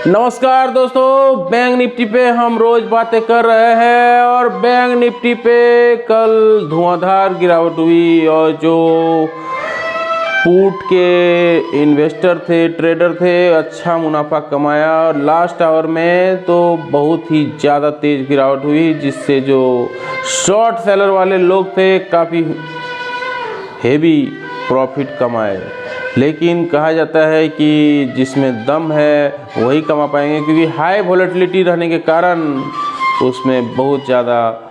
नमस्कार दोस्तों, bank Nifty पे हम रोज बातें कर रहे हैं और बैंक निफ्टी पे कल धुआंधार गिरावट हुई और जो पुट के इन्वेस्टर थे, ट्रेडर थे, अच्छा मुनाफा कमाया और लास्ट आवर में तो बहुत ही ज़्यादा तेज़ गिरावट हुई जिससे जो शॉर्ट सेलर वाले लोग थे काफ़ी हेवी प्रॉफिट कमाए। लेकिन कहा जाता है कि जिसमें दम है वही कमा पाएंगे, क्योंकि हाई वॉलेटिलिटी रहने के कारण उसमें बहुत ज़्यादा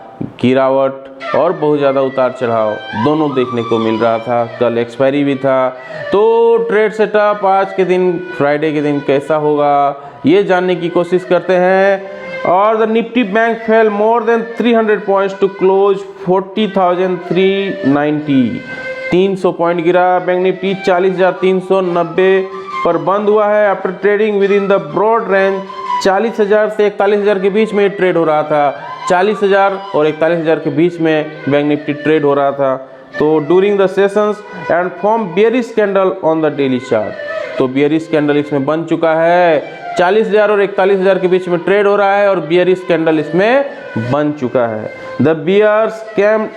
गिरावट और बहुत ज़्यादा उतार चढ़ाव दोनों देखने को मिल रहा था। कल एक्सपायरी भी था, तो ट्रेड सेटअप आज के दिन फ्राइडे के दिन कैसा होगा ये जानने की कोशिश करते हैं। और the Nifty bank fell more than 300 points to close 40,390। 300 point गिरा बैंक निफ्टी 40,390 पर बंद हुआ है। After trading within the broad range 40,000 से 41,000 के बीच में ट्रेड हो रहा था। 40,000 और 41,000 के बीच में बैंक निफ्टी ट्रेड हो रहा था। तो during the sessions and form bearish candle on the daily chart. तो बियरिश कैंडल इसमें बन चुका है। 40,000 और 41,000 के बीच में ट्रेड हो रहा है और बियरिश कैंडल इसमें बन चुका है। The bears came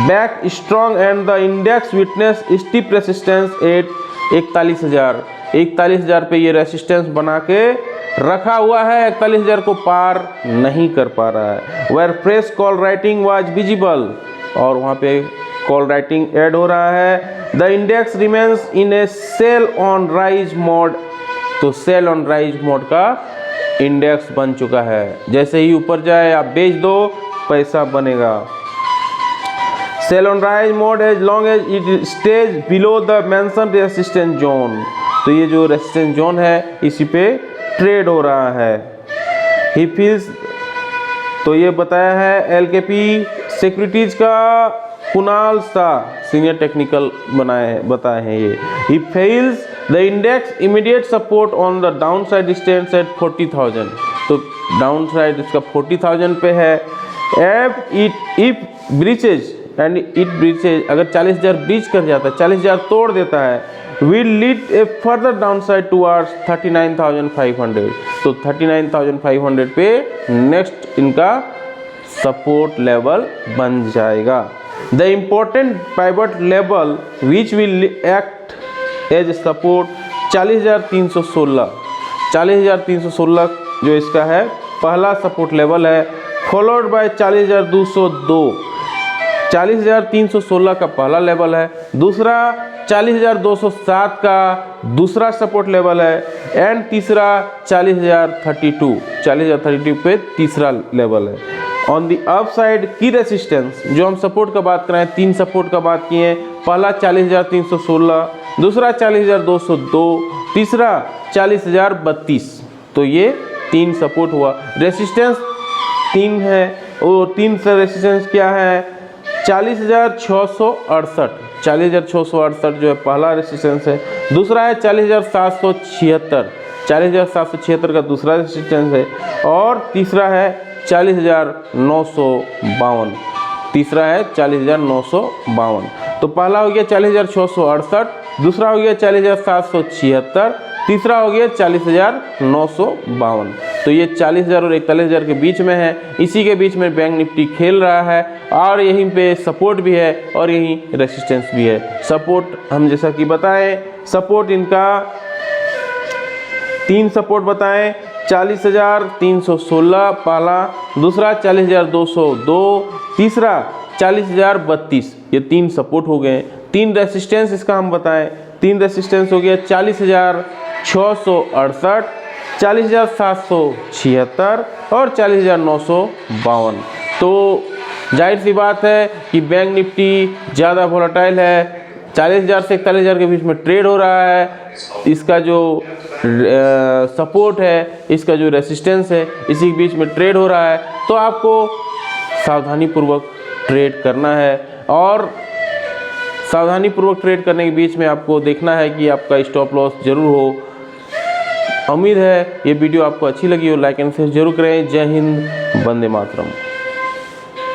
back strong and the index witness steep resistance at 41,000 पे ये रेसिस्टेंस बना के रखा हुआ है। 41,000 को पार नहीं कर पा रहा है। Where fresh call writing was visible, और वहाँ पे कॉल राइटिंग ऐड हो रहा है। The index remains in a sell on rise mode. तो सेल ऑन राइज मोड का इंडेक्स बन चुका है। जैसे ही ऊपर जाए आप बेच दो, पैसा बनेगा। Sell on rise mode as long as it stays below the mentioned resistance zone. तो ये जो रेसिस्टेंस जोन है इसी पे ट्रेड हो रहा है। ही फील्स, तो ये बताया है LKP सिक्योरिटीज का कुणाल शाह, सीनियर टेक्निकल बताए हैं ये। He fails the index immediate support on the down side stands eight 40,000। तो डाउन साइड इसका 40,000 पे है। If breaches and it breaches, अगर 40,000 ब्रीच कर जाता है, 40,000 तोड़ देता है, will lead A further down side towards 39,500। तो 39,500 पे नेक्स्ट इनका सपोर्ट लेवल बन जाएगा। The important pivot level which will act as support 40,316। 40,316 जो इसका है पहला सपोर्ट लेवल है, फॉलोड बाय 40,202। 40,316 का पहला लेवल है, दूसरा 40,207 का दूसरा सपोर्ट लेवल है, एंड तीसरा 40,032 पे तीसरा लेवल है। ऑन दी अपसाइड की रेसिस्टेंस, जो हम सपोर्ट का बात करें, 3 सपोर्ट का बात किए। पहला 40,316, दूसरा 40,202, तीसरा 40,032। तो ये 3 सपोर्ट हुआ। रेसिस्टेंस 3 है, वो 3 से रेसिस्टेंस क्या है? 40,668। 40,668 जो है पहला रेसिस्टेंस है। दूसरा है 40,776। 40,776 का दूसरा रेसिस्टेंस है। और तीसरा है 40,952। तीसरा है 40,952। तो पहला हो गया 40,668, दूसरा हो गया 40,776, तीसरा हो गया 40,952। तो ये 40,000 और 41,000 के बीच में है। इसी के बीच में बैंक निफ्टी खेल रहा है और यहीं पे सपोर्ट भी है और यहीं रेसिस्टेंस भी है। सपोर्ट हम जैसा कि बताएं, सपोर्ट इनका 3 सपोर्ट बताएं। 40,316 पहला, दूसरा 40,202, तीसरा 40,032। ये 3 सपोर्ट हो गए। 3 रेसिस्टेंस इसका हम बताएं। 3 रेसिस्टेंस हो गया 40,668, 40,776 और 40,952। तो जाहिर सी बात है कि बैंक निफ्टी ज़्यादा वोलेटाइल है। 40,000 से 41,000 के बीच में ट्रेड हो रहा है। इसका जो सपोर्ट है, इसका जो रेसिस्टेंस है, इसी के बीच में ट्रेड हो रहा है। तो आपको सावधानीपूर्वक ट्रेड करना है और सावधानीपूर्वक ट्रेड करने के बीच में आपको देखना है कि आपका स्टॉप लॉस जरूर हो। उम्मीद है ये वीडियो आपको अच्छी लगी हो। लाइक एंड शेयर जरूर करें। जय हिंद, वंदे मातरम।